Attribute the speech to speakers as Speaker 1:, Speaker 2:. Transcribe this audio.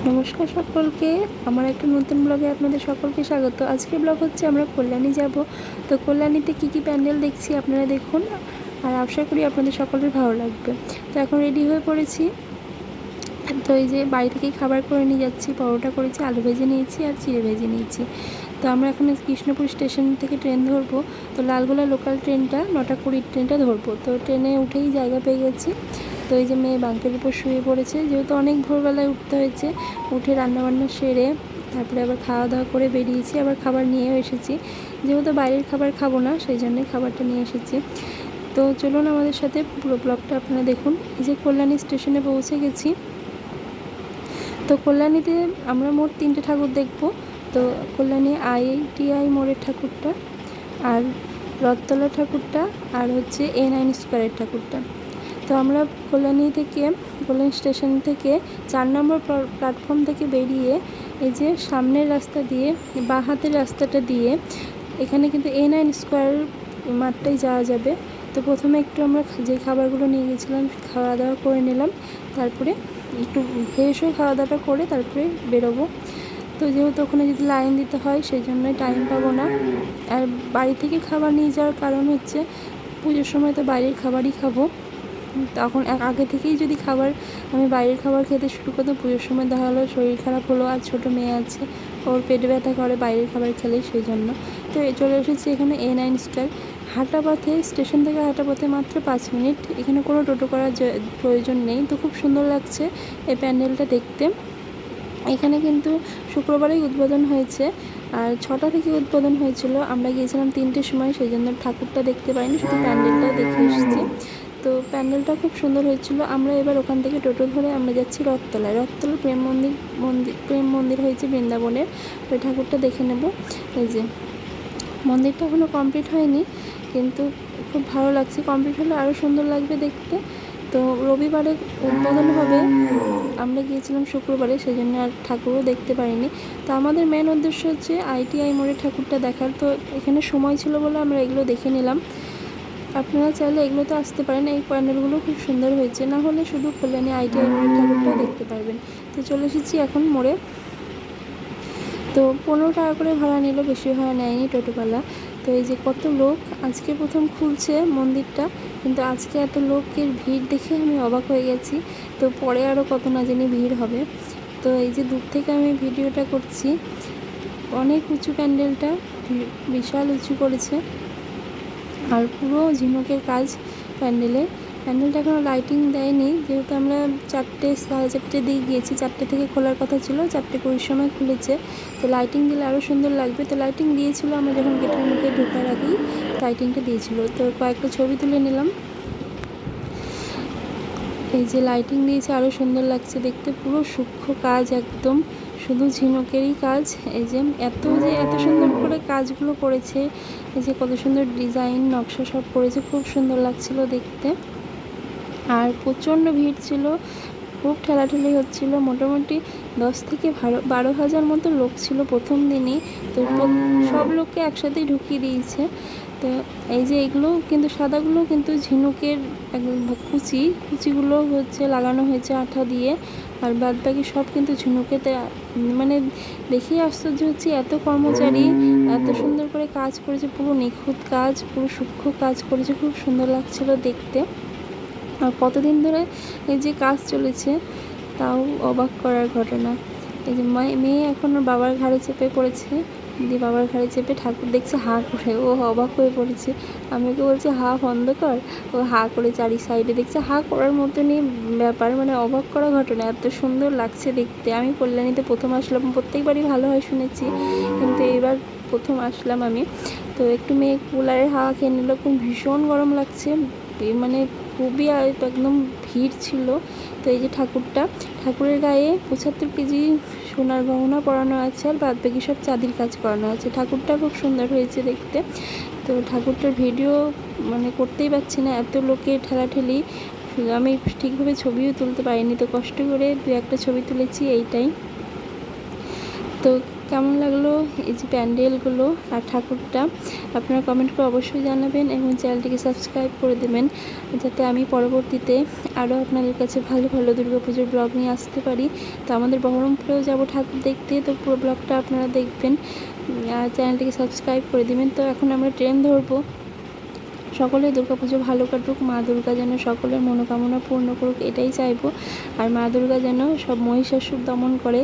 Speaker 1: নমস্কার সকলকে, আমার একটা নতুন ব্লগে আপনাদের সকলকে স্বাগত। আজকের ব্লগ হচ্ছে আমরা কল্যাণী যাব। তো কল্যাণীতে কী কী প্যান্ডেল দেখছি আপনারা দেখুন, আর আশা করি আপনাদের সকলের ভালো লাগবে। তো এখন রেডি হয়ে পড়েছি। তো এই যে বাড়ি থেকেই খাবার করে নিয়ে যাচ্ছি, পরোটা করেছি, আলু ভেজে নিয়েছি আর চিড়ে ভেজে নিয়েছি। তো আমরা এখন কৃষ্ণপুর স্টেশন থেকে ট্রেন ধরবো। তো লালগোলা লোকাল ট্রেনটা 9:20 ট্রেনটা ধরবো। তো ট্রেনে উঠেই জায়গা পেয়ে গেছি। তো এই যে মেয়ে বাঙ্কের উপর শুয়ে পড়েছে, যেহেতু অনেক ভোরবেলায় উঠতে হয়েছে। উঠে রান্নাবান্না সেরে তারপরে আবার খাওয়া দাওয়া করে বেরিয়েছি, আবার খাবার নিয়েও এসেছি। যেহেতু বাইরের খাবার খাবো না, সেই জন্যে খাবারটা নিয়ে এসেছি। তো চলুন আমাদের সাথে পুরো ব্লগটা আপনারা দেখুন। এই যে কল্যাণী স্টেশনে পৌঁছে গেছি। তো কল্যাণীতে আমরা মোট 3টে ঠাকুর দেখব। তো কল্যাণী ITI মোড়ের ঠাকুরটা, আর রথতলা ঠাকুরটা, আর হচ্ছে A9 স্কোয়ারের ঠাকুরটা। তো আমরা কল্যাণী স্টেশন থেকে 4 নম্বর প্ল্যাটফর্ম থেকে বেরিয়ে এই যে সামনের রাস্তা দিয়ে, বাঁ হাতের রাস্তাটা দিয়ে এখানে কিন্তু A9 স্কোয়ার মাঠটাই যাওয়া যাবে। তো প্রথমে একটু আমরা যে খাবারগুলো নিয়ে গেছিলাম খাওয়া দাওয়া করে নিলাম, তারপরে একটু ফ্রেশ হয়ে খাওয়া দাওয়াটা করে তারপরে বেরোবো। তো যেহেতু ওখানে যদি লাইন দিতে হয় সেই জন্যই টাইম পাবো না। আর বাড়ি থেকে খাবার নিয়ে যাওয়ার কারণ হচ্ছে পুজোর সময় তো বাইরের খাবারই খাবো। তখন আগে থেকেই যদি আমি বাইরের খাবার খেতে শুরু করতাম, পুজোর সময় দেখা হলো শরীর খারাপ হলো, আর ছোটো মেয়ে আছে, ওর পেট ব্যথা করে বাইরের খাবার খেলেই, সেই জন্য তো চলে এসেছি এখানে A9 স্কোয়ার। হাঁটা পথে, স্টেশন থেকে হাঁটা পথে মাত্র 5 মিনিট। এখানে কোনো টোটো করার প্রয়োজন নেই। তো খুব সুন্দর লাগছে এই প্যান্ডেলটা দেখতে। এখানে কিন্তু শুক্রবারেই উদ্বোধন হয়েছে, আর 6টা থেকে উদ্বোধন হয়েছিল। আমরা গিয়েছিলাম 3টের সময়, সেই জন্য ঠাকুরটা দেখতে পাইনি, শুধু প্যান্ডেলটা দেখে এসেছি। তো প্যান্ডেলটা খুব সুন্দর হয়েছিল। আমরা এবার ওখান থেকে টোটো ধরে আমরা যাচ্ছি রথতলায়। রথতলা প্রেম মন্দির হয়েছে বৃন্দাবনের, ওই ঠাকুরটা দেখে নেব। এই যে মন্দিরটা এখনও কমপ্লিট হয়নি, কিন্তু খুব ভালো লাগছে। কমপ্লিট হলে আরও সুন্দর লাগবে দেখতে। তো রবিবারে উদ্বোধন হবে, আমরা গিয়েছিলাম শুক্রবারে, সেই জন্য আর ঠাকুরও দেখতে পারিনি। তো আমাদের মেন উদ্দেশ্য হচ্ছে ITI মোড়ে ঠাকুরটা দেখার। তো এখানে সময় ছিল বলে আমরা এগুলো দেখে নিলাম। আপনারা চাইলে এগুলোতে আসতে পারেন, এই প্যান্ডেলগুলো খুব সুন্দর হয়েছে। না হলে শুধু কল্যাণী ITI মোড়ের ঠাকুরটাও দেখতে পারবেন। তো চলে এসেছি এখন মোড়ে। তো 15 টাকা করে ভাড়া নিল, বেশি ভাড়া নেয়নি টোটোওয়ালা। তো এই যে কত লোক, আজকে প্রথম খুলছে মন্দিরটা, কিন্তু আজকে এত লোকের ভিড় দেখে আমি অবাক হয়ে গেছি। তো পরে আরও কত না জানি ভিড় হবে। তো এই যে দূর থেকে আমি ভিডিওটা করছি, অনেক উঁচু প্যান্ডেলটা, বিশাল উঁচু করেছে, আর পুরো ঝিনুকের কাজ প্যান্ডেলটা এখনও লাইটিং দেয়নি, যেহেতু আমরা 4:30 দিকে গিয়েছি। 4টে থেকে খোলার কথা ছিল, 4:20 সময় খুলেছে। তো লাইটিং দিলে আরও সুন্দর লাগবে। তো লাইটিং দিয়েছিল, আমরা যখন গেটের মুখে ঢোকার আগেই লাইটিংটা দিয়েছিল। তো কয়েকটা ছবি তুলে নিলাম। এই যে লাইটিং দিয়েছে, আরও সুন্দর লাগছে দেখতে। পুরো সূক্ষ্ম কাজ, একদম শুধু ঝিনুকেরই কাজ। এই যে এত সুন্দর করে কাজগুলো করেছে, এই যে কত সুন্দর ডিজাইন নকশা সব করেছে, খুব সুন্দর লাগছিল দেখতে। আর প্রচণ্ড ভিড় ছিল, খুব ঠেলাঠেলি হচ্ছিল। মোটামুটি 10 থেকে 12,000 মতো লোক ছিল প্রথম দিনই। তো সব লোককে একসাথেই ঢুকিয়ে দিয়েছে। তো এই যে এগুলো কিন্তু সাদাগুলো কিন্তু ঝিনুকের কুচিগুলো হচ্ছে লাগানো হয়েছে আঠা দিয়ে, আর বাদ বাকি সব কিন্তু ঝিনুকেতে। মানে দেখেই আশ্চর্য হচ্ছে, এত কর্মচারী এত সুন্দর করে কাজ করেছে, পুরো নিখুঁত কাজ, পুরো সূক্ষ্ম কাজ করেছে, খুব সুন্দর লাগছিল দেখতে। আর কতদিন ধরে এই যে কাজ চলেছে, তাও অবাক করার ঘটনা। এই যে মেয়ে এখন ওর বাবার ঘাড়ে চেপে পড়েছে, দিয়ে বাবার ঘাড়ে চেপে ঠাকুর দেখছে হা করে, ও অবাক হয়ে পড়েছে। আমি ওকে বলছি হা বন্ধ কর, ও হা করে চারি সাইডে দেখছে। হা করার মতনই ব্যাপার, মানে অবাক করা ঘটনা, এত সুন্দর লাগছে দেখতে। আমি কল্যাণীতে প্রথম আসলাম, প্রত্যেকবারই ভালো হয় শুনেছি, কিন্তু এবার প্রথম আসলাম আমি। তো একটু মেয়ে কুলারের হাওয়া খেয়ে নিল, খুব ভীষণ গরম লাগছে, মানে খুবই একদম ভিড় ছিল। তো এই যে ঠাকুরের গায়ে 75 কেজি সোনার গহনা পরানো আছে, আর বাদ বাকি সব চাঁদির কাজ করানো আছে। ঠাকুরটা খুব সুন্দর হয়েছে দেখতে। তো ঠাকুরটার ভিডিও মানে করতেই পারছি না, এত লোকের ঠেলাঠেলি, আমি ঠিকভাবে ছবিও তুলতে পারিনি। তো কষ্ট করে 2-1টা ছবি তুলেছি, এইটাই। তো কেমন লাগলো এই যে প্যান্ডেলগুলো আর ঠাকুরটা, আপনারা কমেন্ট করে অবশ্যই জানাবেন এবং চ্যানেলটিকে সাবস্ক্রাইব করে দেবেন, যাতে আমি পরবর্তীতে আরও আপনাদের কাছে ভালো ভালো দুর্গাপুজোর ব্লগ নিয়ে আসতে পারি। তো আমাদের বহরমপুরেও যাব ঠাকুর দেখতে, তো পুরো ব্লগটা আপনারা দেখবেন আর চ্যানেলটিকে সাবস্ক্রাইব করে দেবেন। তো এখন আমরা ট্রেন ধরবো। সকলে দুর্গাপুজো ভালো কাটুক, মা দুর্গা যেন সকলের মনোকামনা পূর্ণ করুক এটাই চাইবো। আর মা দুর্গা যেন সব মহিষাসুর দমন করে